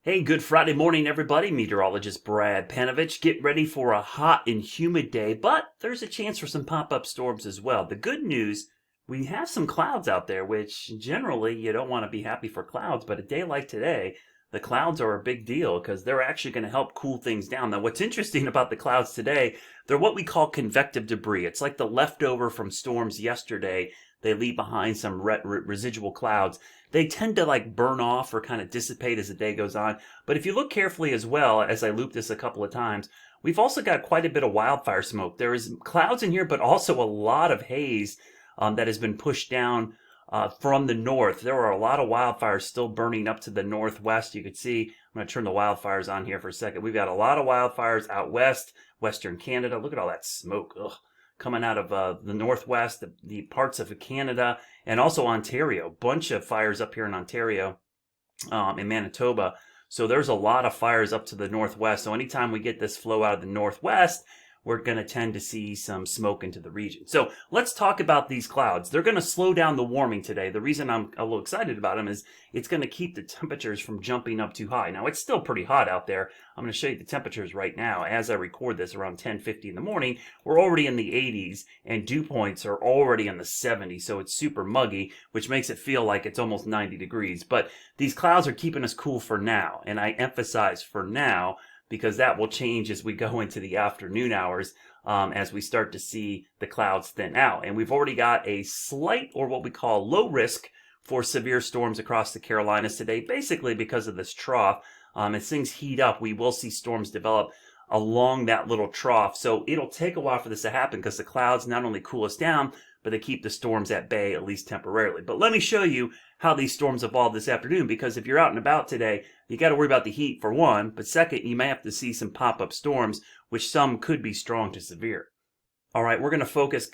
Hey, good Friday morning, everybody. Meteorologist Brad Panovich. Get ready for a hot and humid day, but there's a chance for some pop-up storms as well. The good news, we have some clouds out there, which generally you don't want to be happy for clouds, but a day like today, the clouds are a big deal because they're actually going to help cool things down. Now, what's interesting about the clouds today, they're what we call convective debris. It's like the leftover from storms yesterday. They leave behind some residual clouds. They tend to like burn off or kind of dissipate as the day goes on. But if you look carefully as well, as I loop this a couple of times, we've also got quite a bit of wildfire smoke. There is clouds in here, but also a lot of haze that has been pushed down from the north. There are a lot of wildfires still burning up to the northwest. You can see, I'm going to turn the wildfires on here for a second. We've got a lot of wildfires out west, western Canada. Look at all that smoke. Ugh. Coming out of the northwest, the parts of Canada, and also Ontario. Bunch of fires up here in Ontario, in Manitoba. So there's a lot of fires up to the northwest. So anytime we get this flow out of the northwest, we're going to tend to see some smoke into the region. So let's talk about these clouds. They're going to slow down the warming today. The reason I'm a little excited about them is it's going to keep the temperatures from jumping up too high. Now, it's still pretty hot out there. I'm going to show you the temperatures right now. As I record this around 10:50 in the morning, we're already in the 80s and dew points are already in the 70s. So it's super muggy, which makes it feel like it's almost 90 degrees. But these clouds are keeping us cool for now. And I emphasize for now, because that will change as we go into the afternoon hours as we start to see the clouds thin out. And we've already got a slight, or what we call low risk, for severe storms across the Carolinas today, basically because of this trough. As things heat up, we will see storms develop along that little trough. So it'll take a while for this to happen because the clouds not only cool us down, but they keep the storms at bay, at least temporarily. But let me show you how these storms evolve this afternoon, because if you're out and about today, you got to worry about the heat for one, but second, you may have to see some pop-up storms, which some could be strong to severe. All right, we're going to focus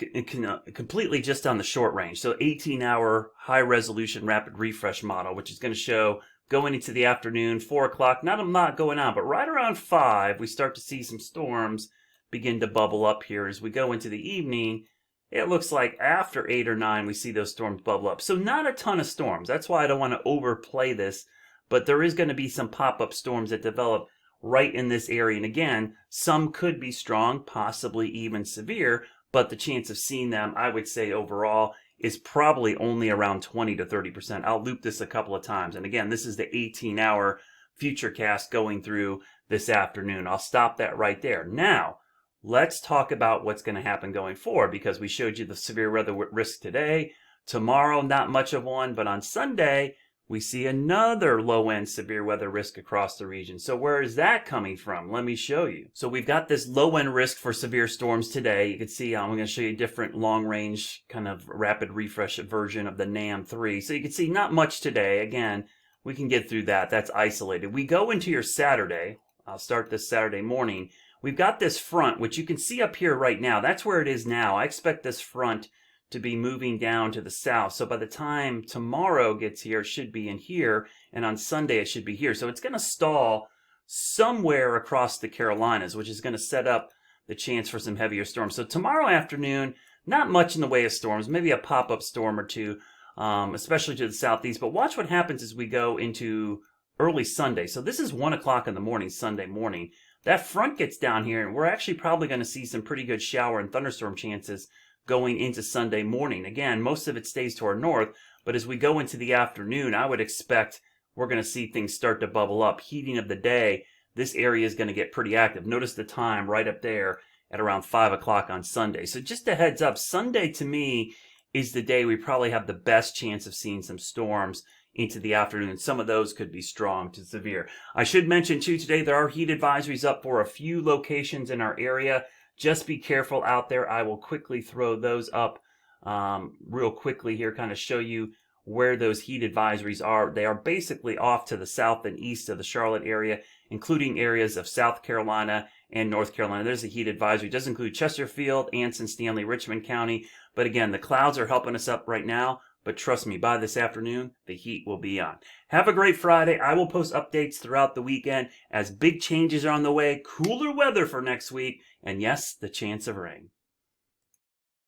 completely just on the short range. So 18-hour high-resolution rapid refresh model, which is going to show going into the afternoon, 4 o'clock, not a lot going on, but right around 5, we start to see some storms begin to bubble up here. As we go into the evening, it looks like after 8 or 9, we see those storms bubble up. So not a ton of storms. That's why I don't want to overplay this, but there is going to be some pop-up storms that develop right in this area. And again, some could be strong, possibly even severe, but the chance of seeing them, I would say overall, is probably only around 20 to 30%. I'll loop this a couple of times. And again, this is the 18-hour futurecast going through this afternoon. I'll stop that right there. Now, let's talk about what's going to happen going forward, because we showed you the severe weather risk today. Tomorrow, not much of one, but on Sunday, we see another low-end severe weather risk across the region. So where is that coming from? Let me show you. So we've got this low-end risk for severe storms today. You can see I'm going to show you a different long-range kind of rapid refresh version of the NAM3. So you can see not much today. Again, we can get through that. That's isolated. We go into your Saturday. I'll start this Saturday morning. We've got this front, which you can see up here right now. That's where it is now. I expect this front to be moving down to the south. So by the time tomorrow gets here, it should be in here, and on Sunday it should be here. So it's going to stall somewhere across the Carolinas, which is going to set up the chance for some heavier storms. So tomorrow afternoon, not much in the way of storms, maybe a pop-up storm or two, especially to the southeast. But watch what happens as we go into early Sunday. So this is 1 o'clock in the morning, Sunday morning. That front gets down here, and we're actually probably going to see some pretty good shower and thunderstorm chances going into Sunday morning. Again, most of it stays to our north, but as we go into the afternoon, I would expect we're going to see things start to bubble up. Heating of the day, this area is going to get pretty active. Notice the time right up there at around 5 o'clock on Sunday. So just a heads up, Sunday to me is the day we probably have the best chance of seeing some storms into the afternoon. Some of those could be strong to severe. I should mention too, today there are heat advisories up for a few locations in our area. Just be careful out there. I will quickly throw those up real quickly here, kind of show you where those heat advisories are. They are basically off to the south and east of the Charlotte area, including areas of South Carolina and North Carolina. There's a heat advisory. It does include Chesterfield, Anson, Stanley, Richmond County. But again, the clouds are helping us up right now. But trust me, by this afternoon, the heat will be on. Have a great Friday. I will post updates throughout the weekend as big changes are on the way, cooler weather for next week, and yes, the chance of rain.